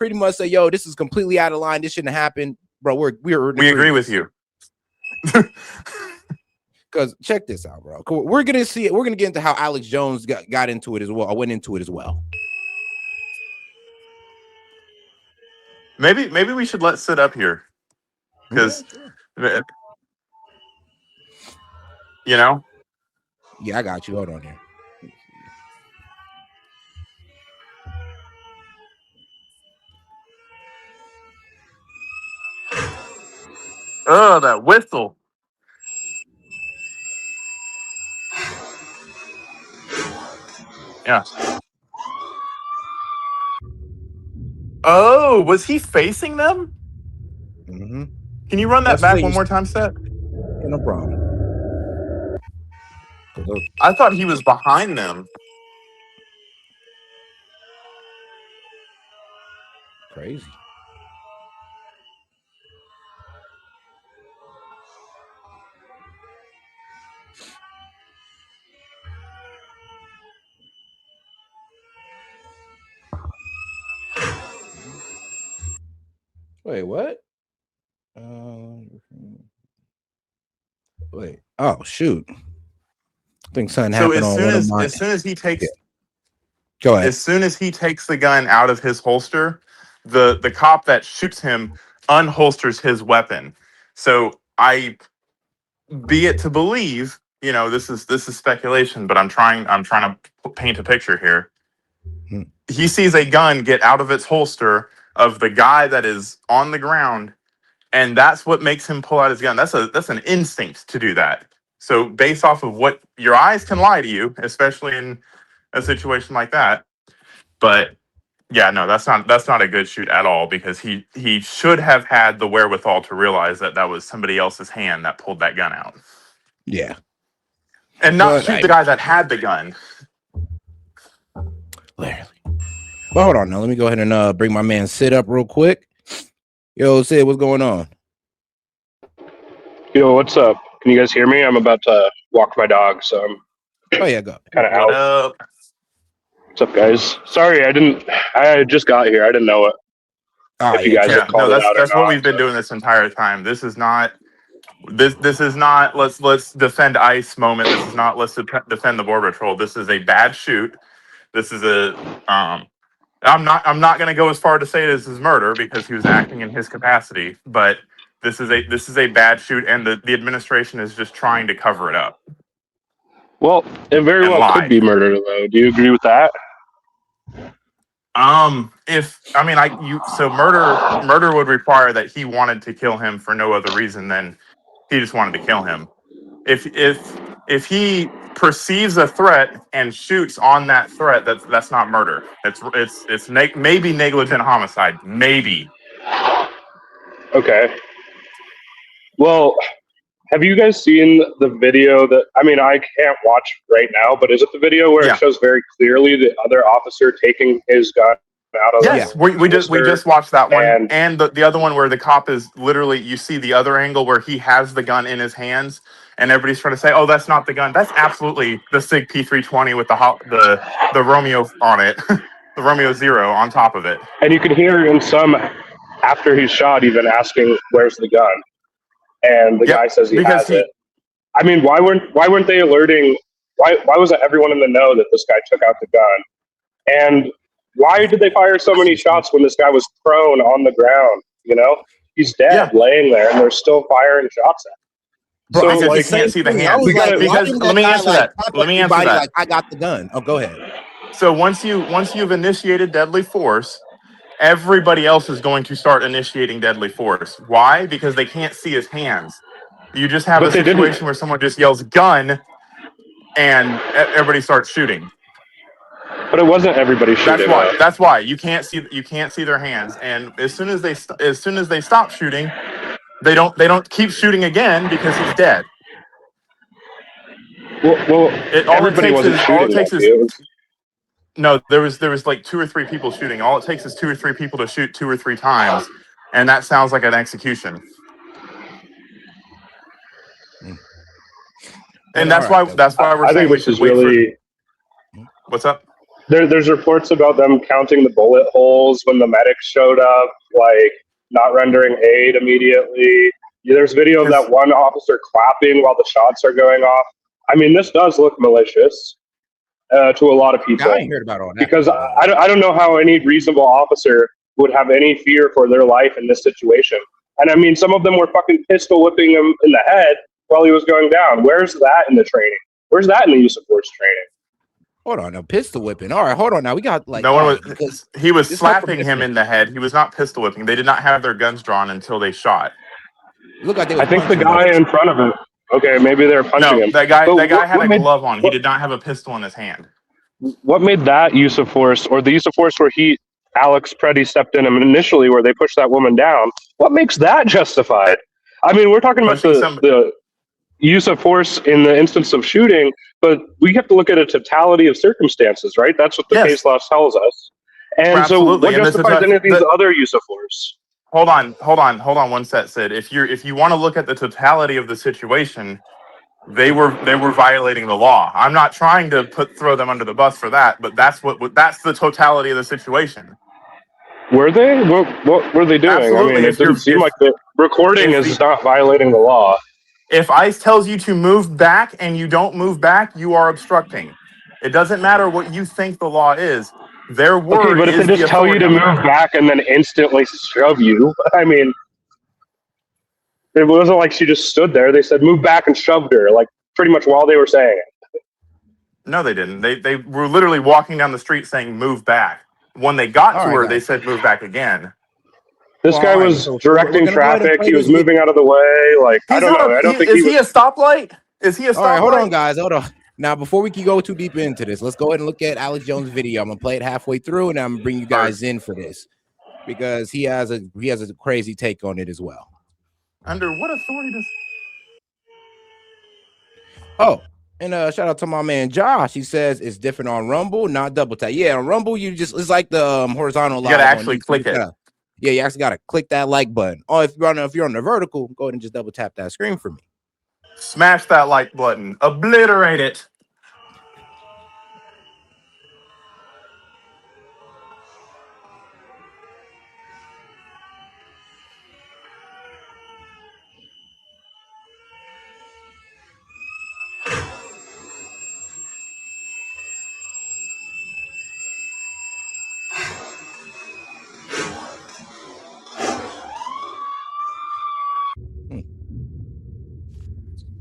pretty much say, yo, this is completely out of line. This shouldn't happen, bro. We agree with you. Because check this out, bro. We're gonna see it. We're gonna get into how Alex Jones got into it as well. I went into it as well. Maybe we should let sit up here because, you know. Yeah, I got you. Hold on here. Oh, that whistle. Yeah. Oh, was he facing them? Mm-hmm. Can you run that back one more time, Seth? Yeah, no problem. I thought he was behind them. Crazy. Wait, what? Wait. Oh, shoot. I think something happened on one of my... As soon as he takes... Yeah. Go ahead. As soon as he takes the gun out of his holster, the cop that shoots him unholsters his weapon. So I, be it to believe, you know, this is speculation, but I'm trying to paint a picture here. He sees a gun get out of its holster of the guy that is on the ground, and that's what makes him pull out his gun. That's an instinct to do that. So based off of what your eyes can lie to you, especially in a situation like that. But yeah, no, that's not a good shoot at all, because he should have had the wherewithal to realize that was somebody else's hand that pulled that gun out. Yeah. And not shoot the guy that had the gun. Literally. Well, hold on now. Let me go ahead and bring my man Sid up real quick. Yo, Sid, what's going on? Yo, what's up? Can you guys hear me? I'm about to walk my dog, so I'm go. Kind of out. What's up, guys? Sorry, I just got here. I didn't know it. If you guys have called it out that's what we've been doing this entire time. This is not let's defend ICE moment. This is not let's defend the Border Patrol. This is a bad shoot. This is a I'm not going to go as far to say this is murder, because he was acting in his capacity, but this is a bad shoot, and the administration is just trying to cover it up. Well, it very well could be murder, though. Do you agree with that? So murder would require that he wanted to kill him for no other reason than he just wanted to kill him. If he perceives a threat and shoots on that threat, that's not murder. It's maybe negligent homicide, maybe. Okay. Well, have you guys seen the video that, I can't watch right now, but is it the video where it shows very clearly the other officer taking his gun out of Yes, we just watched that one. And the other one where the cop is literally, you see the other angle where he has the gun in his hands, and everybody's trying to say, oh, that's not the gun. That's absolutely the SIG P320 with the Romeo on it. The Romeo Zero on top of it. And you can hear in some, after he's shot, even asking, where's the gun? And the guy says he has it. Why weren't they alerting? Why wasn't everyone in the know that this guy took out the gun? And why did they fire so many shots when this guy was prone on the ground? You know, he's dead, laying there, and they're still firing shots at him. Bro, so you can't see the hands. Because let me answer that. Let me answer that. I got the gun. Oh, go ahead. So once you've initiated deadly force, everybody else is going to start initiating deadly force. Why? Because they can't see his hands. You just have a situation where someone just yells gun, and everybody starts shooting. But it wasn't everybody shooting. That's why you can't see their hands. And as soon as they stop shooting, they don't keep shooting again because he's dead. Well, everybody wasn't shooting. No, there was like 2 or 3 people shooting. All it takes is 2 or 3 people to shoot 2 or 3 times, and that sounds like an execution. And that's why we're saying we should wait for... What's up? There's reports about them counting the bullet holes when the medics showed up, like not rendering aid immediately. There's video of that one officer clapping while the shots are going off. I mean, this does look malicious to a lot of people. I ain't heard about all that. Because I don't know how any reasonable officer would have any fear for their life in this situation. And I mean, some of them were fucking pistol whipping him in the head while he was going down. Where's that in the training? Where's that in the use of force training? Hold on, a pistol whipping. All right, hold on. Now we got like no one was. He was slapping him in the head. He was not pistol whipping. They did not have their guns drawn until they shot. Look like they I think the guy in front of him. Okay, maybe they're punching him. That guy had a glove on. He did not have a pistol in his hand. What made that use of force, or the use of force where Alex Preddy stepped in initially, where they pushed that woman down? What makes that justified? I mean, we're talking about the use of force in the instance of shooting, but we have to look at a totality of circumstances, right? That's what the case law tells us. And so what justifies any of these other use of force? Hold on one set, Sid. If you want to look at the totality of the situation, they were violating the law. I'm not trying to throw them under the bus for that, but that's the totality of the situation. Were they? What were they doing? Absolutely. I mean, it didn't seem like the recording is not violating the law. If ICE tells you to move back and you don't move back, you are obstructing. It doesn't matter what you think the law is. Their word okay, but if they just tell you to move back and then instantly shove you, I mean, it wasn't like she just stood there. They said move back and shoved her, like pretty much while they were saying it. No, they didn't. They were literally walking down the street saying move back. When they got to her, they said move back again. This guy was directing traffic. He was moving out of the way. Like, I don't know. I don't think is he a stoplight? Is he a stoplight? All right, hold on, guys. Hold on. Now, before we can go too deep into this, let's go ahead and look at Alex Jones' video. I'm gonna play it halfway through, and I'm gonna bring you guys in for this because he has a crazy take on it as well. Under what authority does? Oh, and shout out to my man Josh. He says it's different on Rumble, not double tap. Yeah, on Rumble, it's like the horizontal. You gotta actually click it. Yeah, you actually gotta click that like button. Or if you're on the vertical, go ahead and just double tap that screen for me. Smash that like button. Obliterate it.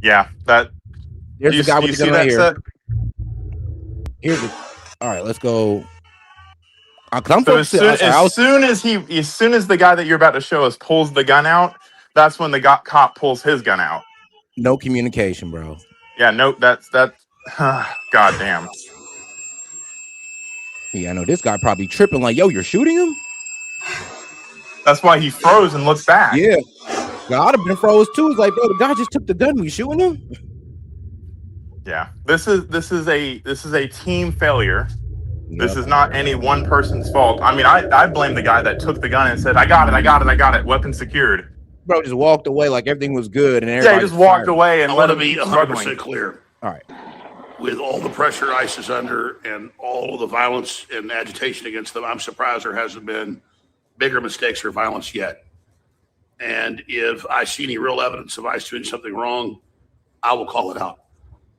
Yeah, there's the guy with the gun right here. Here's the. All right, let's go. So as soon as the guy that you're about to show us pulls the gun out, that's when the cop pulls his gun out. No communication, bro. Yeah, no, that's goddamn. Yeah, I know this guy probably tripping like, yo, you're shooting him? That's why he froze and looked back. Yeah. I'd have been froze too. It's like, bro, the guy just took the gun. We shooting him? Yeah. This is a team failure. This is not any one person's fault. I mean, I blame the guy that took the gun and said, I got it. Weapon secured. Bro just walked away like everything was good. And he just walked away and I want to be 100% clear. All right. With all the pressure ICE is under and all of the violence and agitation against them, I'm surprised there hasn't been bigger mistakes or violence yet. And if I see any real evidence of ICE doing something wrong, I will call it out.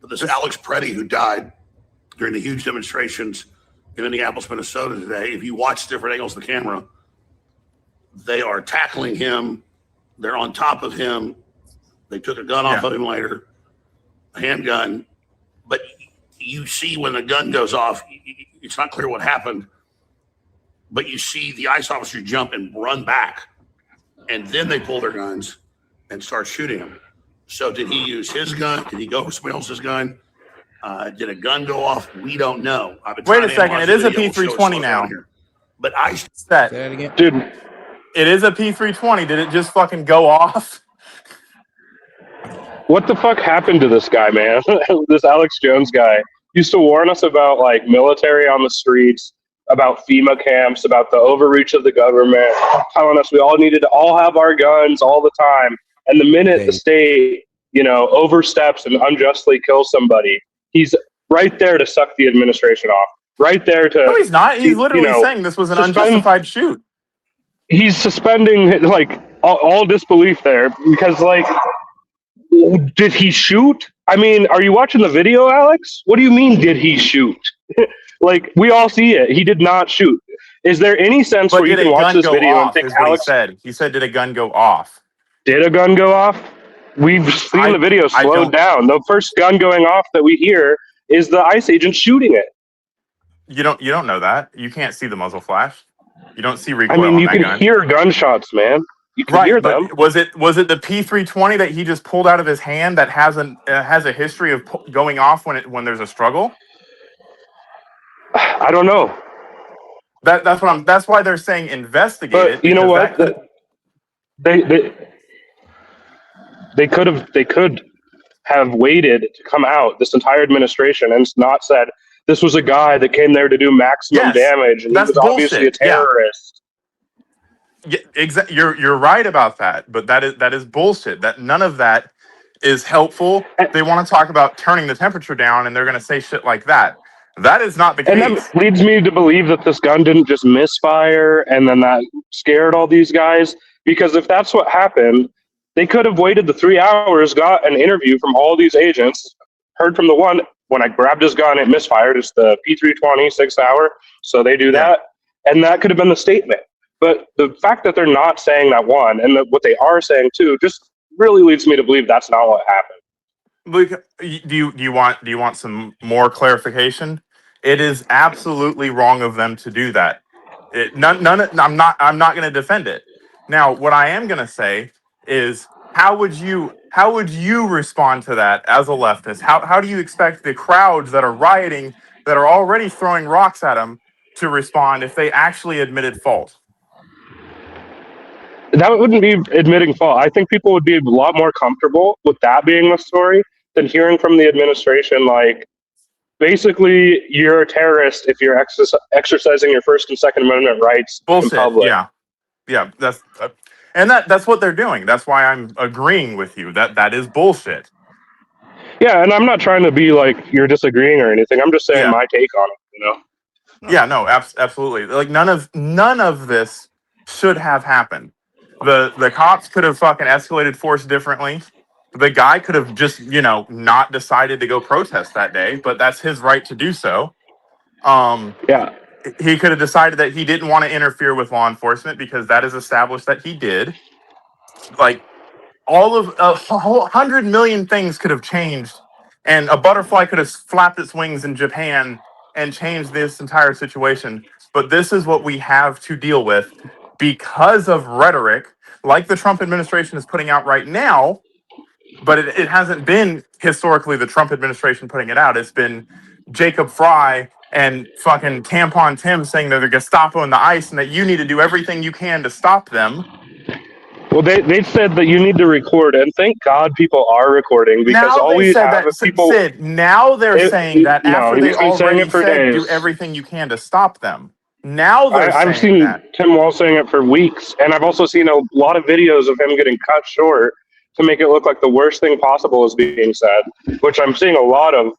But this Alex Preddy who died during the huge demonstrations in Minneapolis, Minnesota today, if you watch different angles of the camera, they are tackling him. They're on top of him. They took a gun off of him later, a handgun. But you see when the gun goes off, it's not clear what happened, but you see the ICE officer jump and run back, and then they pull their guns and start shooting him. So did he use his gun? Did he go for somebody else's gun? Did a gun go off? We don't know. Wait a second. It is a P320 now. But I said, dude, it is a P320. Did it just fucking go off? What the fuck happened to this guy, man? This Alex Jones guy used to warn us about like military on the streets, about FEMA camps, about the overreach of the government, telling us we all needed to all have our guns all the time. And the minute the state, oversteps and unjustly kills somebody, he's right there to suck the administration off. right there to. No, he's not. He's literally know, saying this was an suspend- unjustified shoot. He's suspending like all disbelief there because like, did he shoot? I mean, are you watching the video, Alex? What do you mean, did he shoot? Like, we all see it. He did not shoot. Is there any sense But where you did can a watch gun this go video and off? think Is what Alex he said. He said, "Did a gun go off?" Did a gun go off? We've seen the video I slowed don't- down. The first gun going off that we hear is the ICE agent shooting it. You don't know that. You can't see the muzzle flash. You don't see recoil I mean, on you that can gun. hear gunshots, man. You can hear Right, them. but was it the P320 that he just pulled out of his hand that has a history of going off when there's a struggle? I don't know. That's why they're saying investigate it. But you know because what? They could have waited to come out, this entire administration, and not said this was a guy that came there to do maximum damage and he was obviously a terrorist. Yeah, you're right about that, but that is bullshit. That none of that is helpful. They want to talk about turning the temperature down, and they're going to say shit like that. That is not the case. And that leads me to believe that this gun didn't just misfire and then that scared all these guys. Because if that's what happened, they could have waited the 3 hours, got an interview from all these agents, heard from the one, when I grabbed his gun, it misfired. It's the P320 6 hour. So they do that. And that could have been the statement. But the fact that they're not saying that one, and that what they are saying too, just really leads me to believe that's not what happened. Look, do you want some more clarification? It is absolutely wrong of them to do that. I'm not going to defend it. Now, what I am going to say is, how would you respond to that as a leftist? How do you expect the crowds that are rioting, that are already throwing rocks at them, to respond if they actually admitted fault? That wouldn't be admitting fault. I think people would be a lot more comfortable with that being the story than hearing from the administration, like, basically, you're a terrorist if you're exercising your First and Second Amendment rights in public. Yeah, that's what they're doing. That's why I'm agreeing with you. That is bullshit. Yeah, and I'm not trying to be like you're disagreeing or anything. I'm just saying my take on it. Yeah, no, absolutely. Like none of this should have happened. The cops could have fucking escalated force differently. The guy could have just, not decided to go protest that day, but that's his right to do so. He could have decided that he didn't want to interfere with law enforcement because that is established that he did. Like, all of a whole 100 million things could have changed, and a butterfly could have flapped its wings in Japan and changed this entire situation. But this is what we have to deal with because of rhetoric like the Trump administration is putting out right now. But it hasn't been historically the Trump administration putting it out. It's been Jacob Fry and fucking Tampon Tim saying they're the Gestapo and the ICE and that you need to do everything you can to stop them. Well, they said that you need to record, and thank God people are recording because now all we have is people. Sid, now they're saying that after they already said do everything you can to stop them. Now they're saying I've seen that. Tim Wall saying it for weeks, and I've also seen a lot of videos of him getting cut short to make it look like the worst thing possible is being said, which I'm seeing a lot of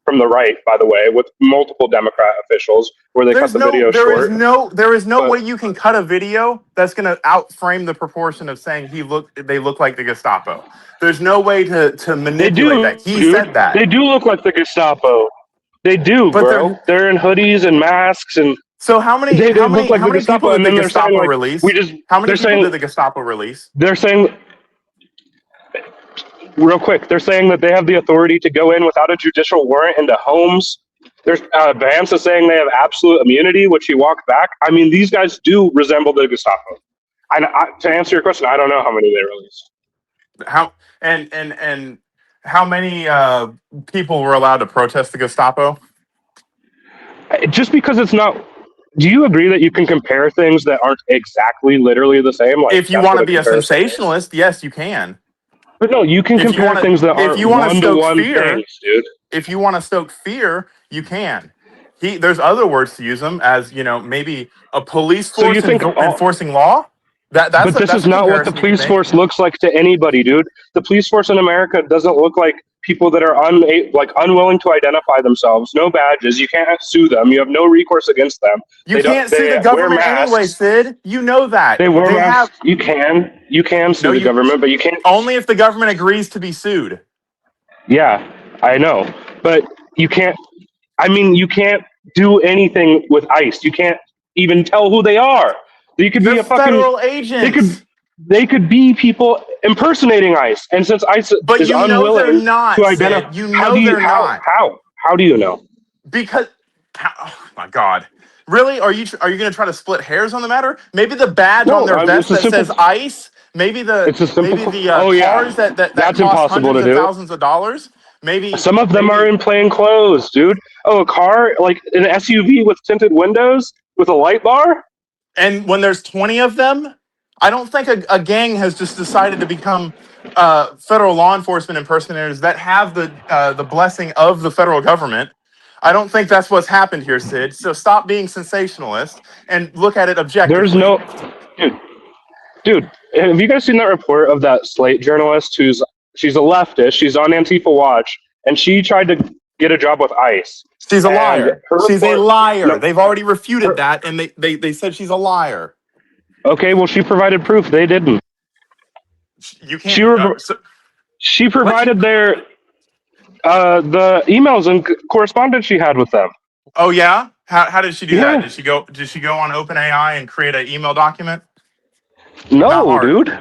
from the right, by the way, with multiple Democrat officials where they cut the video short. There is no way you can cut a video that's going to outframe the proportion of saying they look like the Gestapo. There's no way to manipulate that. He said that. They do look like the Gestapo. They do, but bro. They're in hoodies and masks and. So how many people did the Gestapo release? How many people did the Gestapo release? They're saying, real quick, they're saying that they have the authority to go in without a judicial warrant into homes. There's Vance is saying they have absolute immunity, which he walked back. I mean, these guys do resemble the Gestapo. To answer your question, I don't know how many they released. And how many people were allowed to protest the Gestapo? Just because it's not. Do you agree that you can compare things that aren't exactly literally the same? Like, if you want to be a sensationalist, yes, you can. But no, you can compare things that aren't one-to-one things, dude. If you want to stoke fear, you can. There's other words to use them as, maybe a police force enforcing law. But this is not what the police force looks like to anybody, dude. The police force in America doesn't look like people that are unwilling to identify themselves. No badges. You can't sue them. You have no recourse against them. You can't sue the government anyway, Sid. You know that. They wear masks. You can sue the government, but you can't. Only if the government agrees to be sued. Yeah, I know. But you can't. I mean, you can't do anything with ICE. You can't even tell who they are. You could be a fucking federal agent. They could be people impersonating ICE, and since ICE is unwilling to identify, how do you know? Because, oh my God, really? Are you going to try to split hairs on the matter? Maybe the badge on their vest that says ICE. Maybe the cars that that's cost impossible hundreds to of do. thousands of dollars. Maybe some of them are in plain clothes, dude. Oh, a car like an SUV with tinted windows with a light bar. And when there's 20 of them. I don't think a gang has just decided to become federal law enforcement impersonators that have the blessing of the federal government. I don't think that's what's happened here, Sid. So stop being sensationalist and look at it objectively. There's no, dude. Have you guys seen that report of that Slate journalist she's a leftist? She's on Antifa Watch, and she tried to get a job with ICE. She's a liar. She's a liar. No, they've already refuted that, and they said she's a liar. Okay, well, she provided proof. They didn't. You can't. She provided the emails and correspondence she had with them. Oh yeah, how did she do that? Did she go on OpenAI and create an email document? No, dude.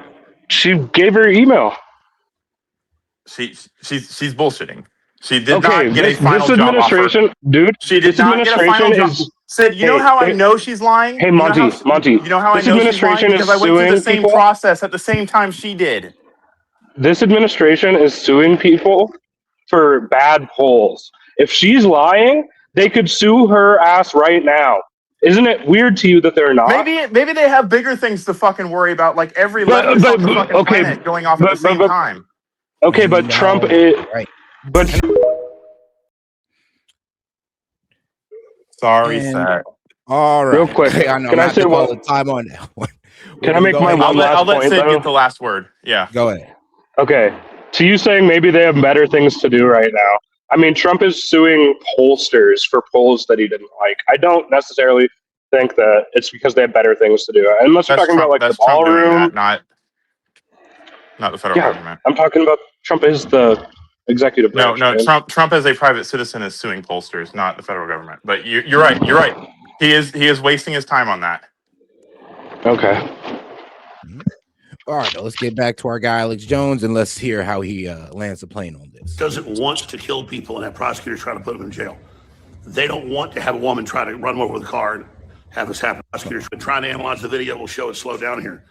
She gave her email. She's bullshitting. She did not get a final job offer. Dude. She did not get a final job. Sid, you know how I know she's lying? Hey, Monty. You know how I know she's lying? Because I went through the same process at the same time she did. This administration is suing people for bad polls. If she's lying, they could sue her ass right now. Isn't it weird to you that they're not? Maybe they have bigger things to fucking worry about, like every leftist on the fucking planet going off at the same time. Okay, but Trump is... Right. But... Sorry, Zach. All right. Real quick, can I say all the time on that one? Can I make my one last I'll let point, Sid though? get the last word. Yeah. Go ahead. Okay. To you saying maybe they have better things to do right now. I mean, Trump is suing pollsters for polls that he didn't like. I don't necessarily think that it's because they have better things to do. Unless you're talking about like the ballroom. Not the federal government. I'm talking about Trump is the executive branch. No. Trump as a private citizen is suing pollsters, not the federal government. But you're right. You're right. He is wasting his time on that. Okay. All right, let's get back to our guy Alex Jones and let's hear how he lands the plane on this. Doesn't want to kill people and have prosecutors try to put them in jail. They don't want to have a woman try to run over with a car and have this happen. Prosecutors been trying to analyze the video. Will show it slow down here.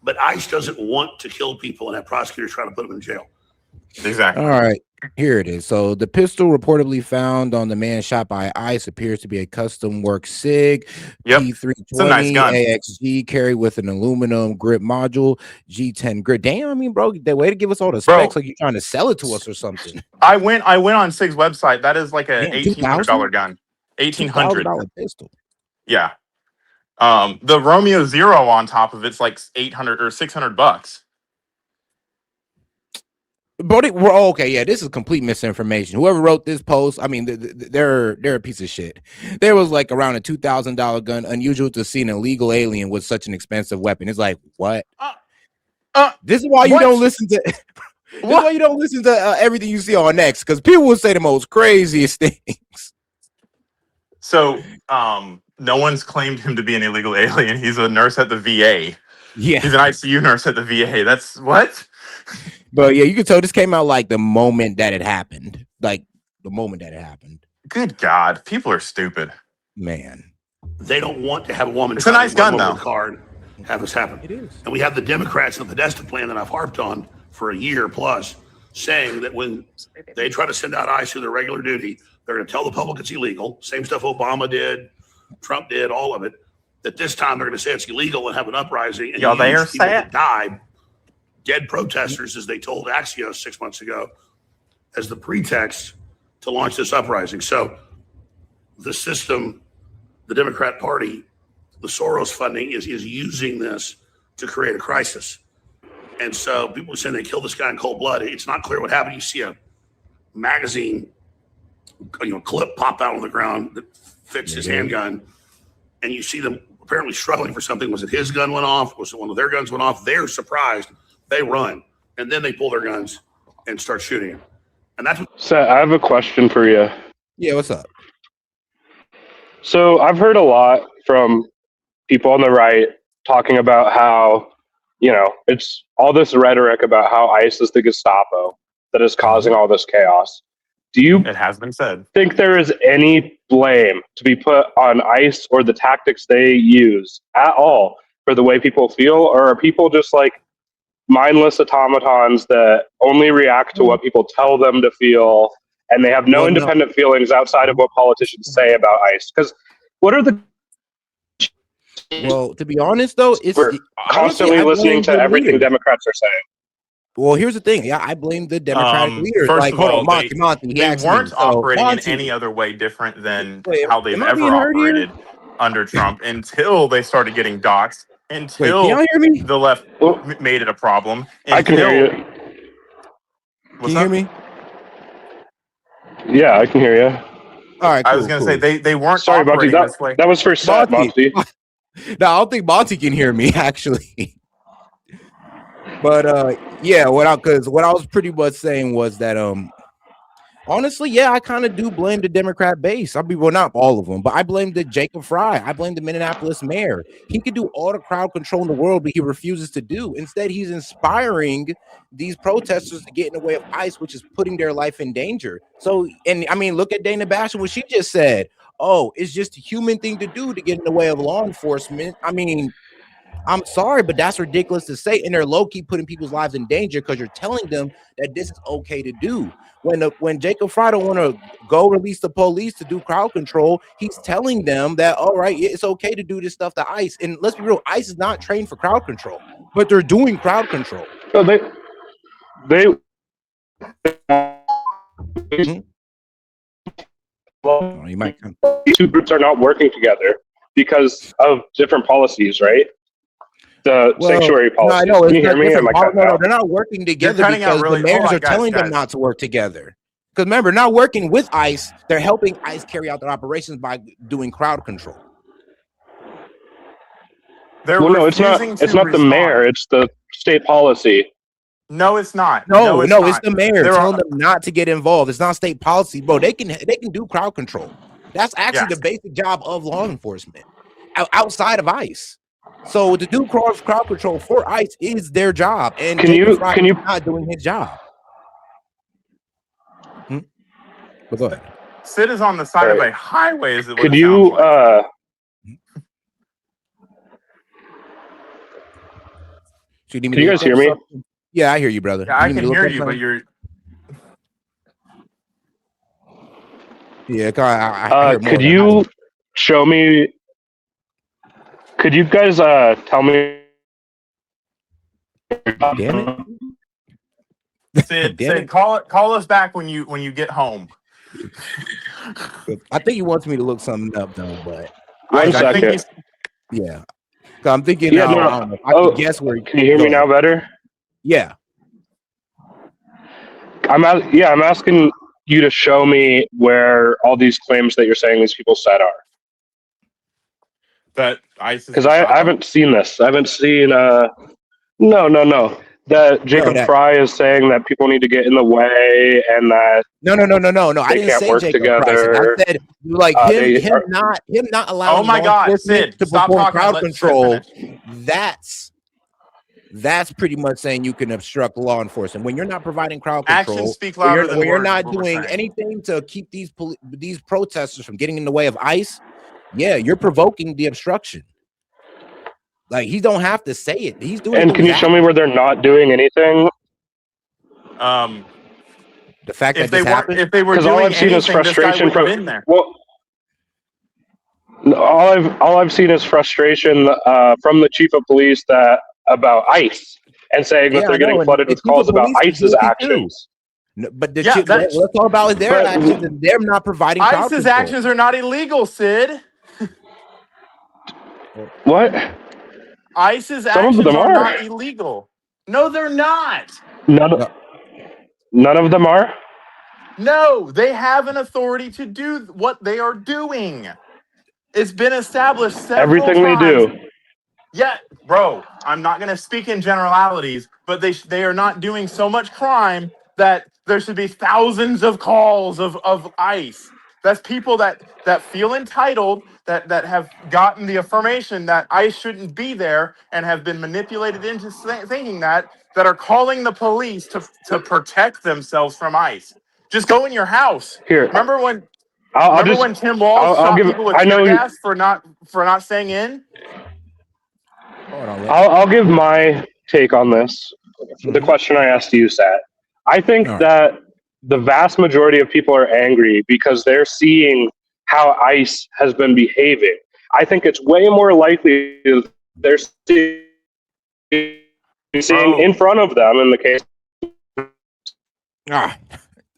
But ICE doesn't want to kill people and have prosecutors try to put them in jail. Exactly. All right, here it is. So the pistol reportedly found on the man shot by ICE appears to be a custom work SIG P320 AXG carried with an aluminum grip module, G10 grip. Damn, I mean, bro, the way to give us all the specs like you're trying to sell it to us or something. I went on SIG's website. That is like a $1,800 gun. $1,800 pistol. Yeah. The Romeo Zero on top of it's like $800 or $600. But okay, yeah, this is complete misinformation. Whoever wrote this post, I mean, they're a piece of shit. There was like around a $2,000 gun. Unusual to see an illegal alien with such an expensive weapon. It's like, what? This is why you don't listen to. This is why you don't listen to everything you see on X, because people will say the most craziest things. So, no one's claimed him to be an illegal alien. He's a nurse at the VA. Yeah, he's an ICU nurse at the VA. That's what. But yeah, you can tell this came out like the moment that it happened. Good God, people are stupid. Man, they don't want to have a woman. It's a nice gun, though. Card, have this happen. It is, and we have the Democrats and the Podesta plan that I've harped on for a year plus, saying that when they try to send out ICE to their regular duty, they're going to tell the public it's illegal. Same stuff Obama did, Trump did, all of it. That this time they're going to say it's illegal and have an uprising. And y'all there, people that died. Dead protesters, as they told Axios 6 months ago, as the pretext to launch this uprising. So the system, the Democrat Party, the Soros funding is using this to create a crisis. And so people are saying they killed this guy in cold blood. It's not clear what happened. You see a magazine, clip pop out on the ground that fits his handgun, and you see them apparently struggling for something. Was it his gun went off? Was it one of their guns went off? They're surprised. They run, and then they pull their guns and start shooting him. And that's what. Seth, I have a question for you. Yeah, what's up? So I've heard a lot from people on the right talking about how, it's all this rhetoric about how ICE is the Gestapo that is causing all this chaos. Do you It has been said. think there is any blame to be put on ICE or the tactics they use at all for the way people feel? Or are people just like mindless automatons that only react to what people tell them to feel, and they have no independent feelings outside of what politicians say about ICE? Because what are the... Well, to be honest, though, we're constantly listening to everything Democrats are saying. Well, here's the thing. Yeah, I blame the Democratic leaders. First like, of all, Monty, they weren't operating in any other way different than how they've ever operated under Trump until they started getting doxxed, until can y'all hear me? the left made it a problem. I can hear you. Can you hear me? Yeah, I can hear you. All right, cool, I was going to say they weren't Sorry, Monty, operating this way. that was for Seth, Monty. No, I don't think Monty can hear me, actually. But yeah, what I was pretty much saying was that honestly, yeah, I kind of do blame the Democrat base. Well, not all of them, but I blame the Jacob Fry. I blame the Minneapolis mayor. He could do all the crowd control in the world, but he refuses to do. Instead, he's inspiring these protesters to get in the way of ICE, which is putting their life in danger. So, and I mean, look at Dana Bash, what she just said. Oh, it's just a human thing to do to get in the way of law enforcement. I mean, I'm sorry, but that's ridiculous to say. And they're low-key putting people's lives in danger because you're telling them that this is okay to do. When Jacob Fry don't want to go release the police to do crowd control, he's telling them that, all right, it's okay to do this stuff to ICE. And let's be real, ICE is not trained for crowd control, but they're doing crowd control. So they you might come. Two groups are not working together because of different policies, right? The sanctuary policy. No, Can you hear me? No, they're not working together because the mayors are telling them not to work together. Because remember, not working with ICE, they're helping ICE carry out their operations by doing crowd control. No, it's not. It's not the mayor. It's the state policy. No, it's not. No, it's the mayor telling them not to get involved. It's not state policy, bro. They can do crowd control. That's actually the basic job of law enforcement outside of ICE. So to do crowd control for ICE is their job, and can you not doing his job. But go ahead. Sid is on the side of a highway. Is it? Could you? Can you guys hear me? Yeah, I hear you, brother. Yeah, I can hear you, but you're. Yeah, I hear more could you show me? Could you guys tell me? Damn it. Sid, call us back when you get home. I think he wants me to look something up though, but I think yeah. I'm thinking. Yeah, I don't know. I can guess where. Can you hear me now better? Yeah. I'm asking you to show me where all these claims that you're saying these people said are. That ICE. Because I haven't seen this. I haven't seen. No. That Jacob Fry is saying that people need to get in the way and that no. I didn't say work Jacob together. Fry. I said like him not allowing. Oh my God, Sid, to stop perform talking. Crowd control. That's pretty much saying you can obstruct law enforcement when you're not providing crowd control. Actions speak louder than words. When you're not doing anything to keep these protesters from getting in the way of ICE. Yeah, you're provoking the obstruction. Like, he don't have to say it. He's doing. And can you show me where they're not doing anything? The fact that this happened. If they were doing all I've seen is frustration from in there. Well, all I've seen is frustration from the chief of police about ICE and saying that they're getting flooded with calls about ICE's actions. No, but let's talk about their actions. And they're not providing. ICE's actions are not illegal, Sid. What? ICE's Some of actions them are are. not illegal. No, they're not. None of them are. No, they have an authority to do what they are doing. It's been established several Everything they times. do. Yeah, bro, I'm not going to speak in generalities, but they are not doing so much crime that there should be thousands of calls of ICE. That's people that feel entitled, that have gotten the affirmation that ICE shouldn't be there and have been manipulated into thinking that are calling the police to protect themselves from ICE. Just go in your house. Here, Remember when I'll Tim Walz I'll shot give. people with I tear know. gas for not staying in? Hold on, I'll give my take on this. The question I asked you, Sat. I think All right. that the vast majority of people are angry because they're seeing how ICE has been behaving. I think it's way more likely they're seeing in front of them in the case.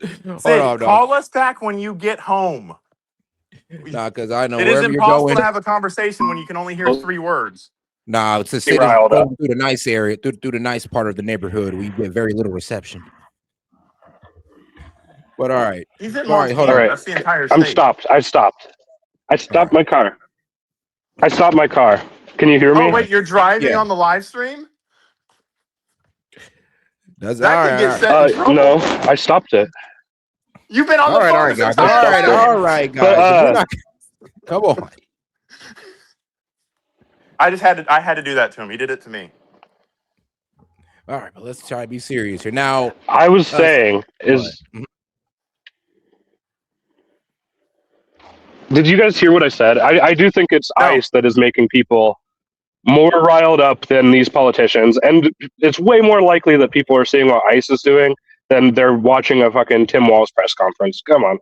Sid, Hold on, call us back when you get home. because I know It is wherever you're impossible going. to have a conversation when you can only hear 3 words. It's a city going through the nice area, through the nice part of the neighborhood. We get very little reception. But all right. He's in All right, hold All on. right. That's the entire state. I'm stopped. I stopped my car. I stopped my car. Can you hear me? Oh, wait, you're driving Yeah. on the live stream? That's That all could right. get set in trouble. No, I stopped it. You've been on the phone this guys. entire time. All right, guys. We're not, come on. I had to do that to him. He did it to me. All right, but let's try to be serious here. Now, I was saying is, did you guys hear what I said? I do think it's ICE that is making people more riled up than these politicians, and it's way more likely that people are seeing what ICE is doing than they're watching a fucking Tim Walz press conference. Come on.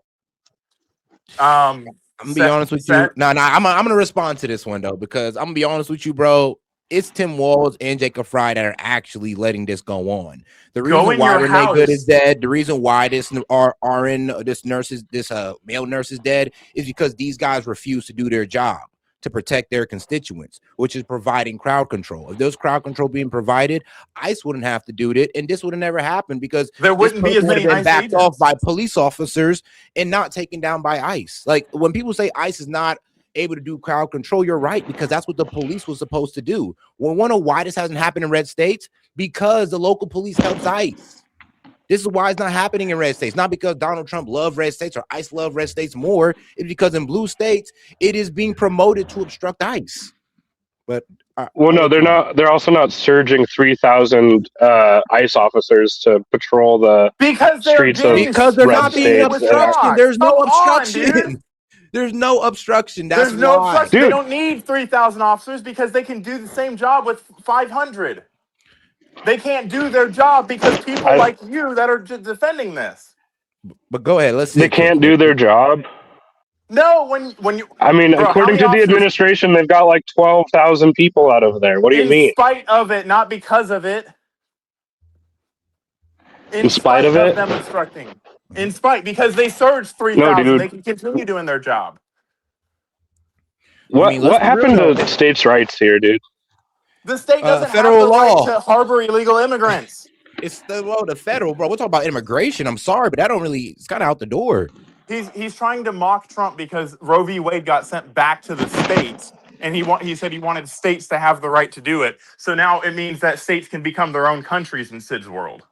I'm gonna be honest with you. No, I'm gonna respond to this one though, because I'm gonna be honest with you, bro. It's Tim Walz and Jacob Fry that are actually letting this go on. The reason why Renee Good is dead, the reason why this male nurse is dead, is because these guys refuse to do their job to protect their constituents, which is providing crowd control. If there's crowd control being provided, ICE wouldn't have to do it, and this would have never happened because there wouldn't be as many ICE backed agents off by police officers and not taken down by ICE. Like when people say ICE is not able to do crowd control, you're right, because that's what the police was supposed to do. We want to know why this hasn't happened in red states, because the local police helps ICE. This is why it's not happening in red states. Not because Donald Trump loved red states or ICE loved red states more. It's because in blue states, it is being promoted to obstruct ICE. But well, no, they're not. They're also not surging 3,000 ICE officers to patrol the streets of because they're not being obstruction. There's no obstruction. There's no obstruction. That's There's no why. obstruction. They don't need 3,000 officers because they can do the same job with 500. They can't do their job because people like you that are defending this. But go ahead. Let's see. They can't do their job. No, when you. I mean, according to the administration, they've got like 12,000 people out of there. What do you mean? In spite of it, not because of it. In spite of it? Them obstructing. In spite, because they surged 3,000. They can continue doing their job. What happened to states' rights here, dude? The state doesn't federal have the law right to harbor illegal immigrants. It's the federal, bro. We're talking about immigration. I'm sorry, but that don't really. It's kind of out the door. He's trying to mock Trump because Roe v. Wade got sent back to the states, and he said he wanted states to have the right to do it. So now it means that states can become their own countries in Sid's world,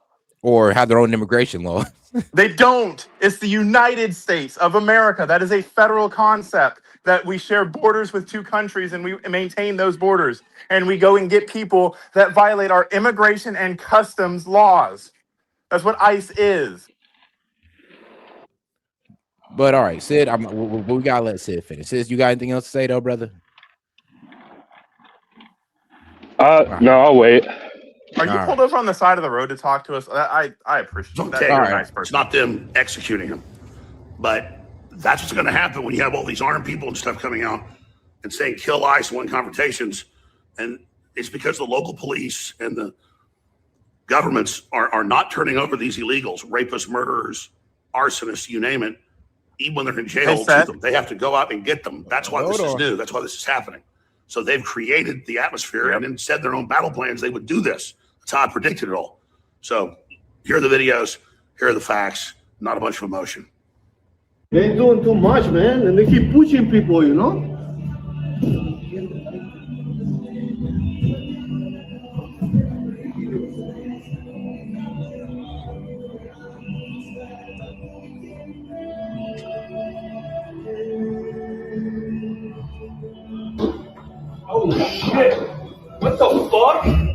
or have their own immigration law. They don't. It's the United States of America. That is a federal concept that we share borders with 2 countries and we maintain those borders. And we go and get people that violate our immigration and customs laws. That's what ICE is. But all right, Sid, we gotta let Sid finish. Sid, you got anything else to say though, brother? No, I'll wait. Are you pulled over on the side of the road to talk to us? I appreciate that. You're a nice person. It's not them executing him, but that's what's going to happen when you have all these armed people and stuff coming out and saying kill ICE, win confrontations, and it's because the local police and the governments are not turning over these illegals, rapists, murderers, arsonists, you name it, even when they're in jail. They have to go out and get them. That's why this is new. That's why this is happening. So they've created the atmosphere, and instead their own battle plans, they would do this. That's how I predicted it all. So here are the videos. Here are the facts. Not a bunch of emotion. They're doing too much, man, and they keep pushing people, you know? Holy shit! What the fuck?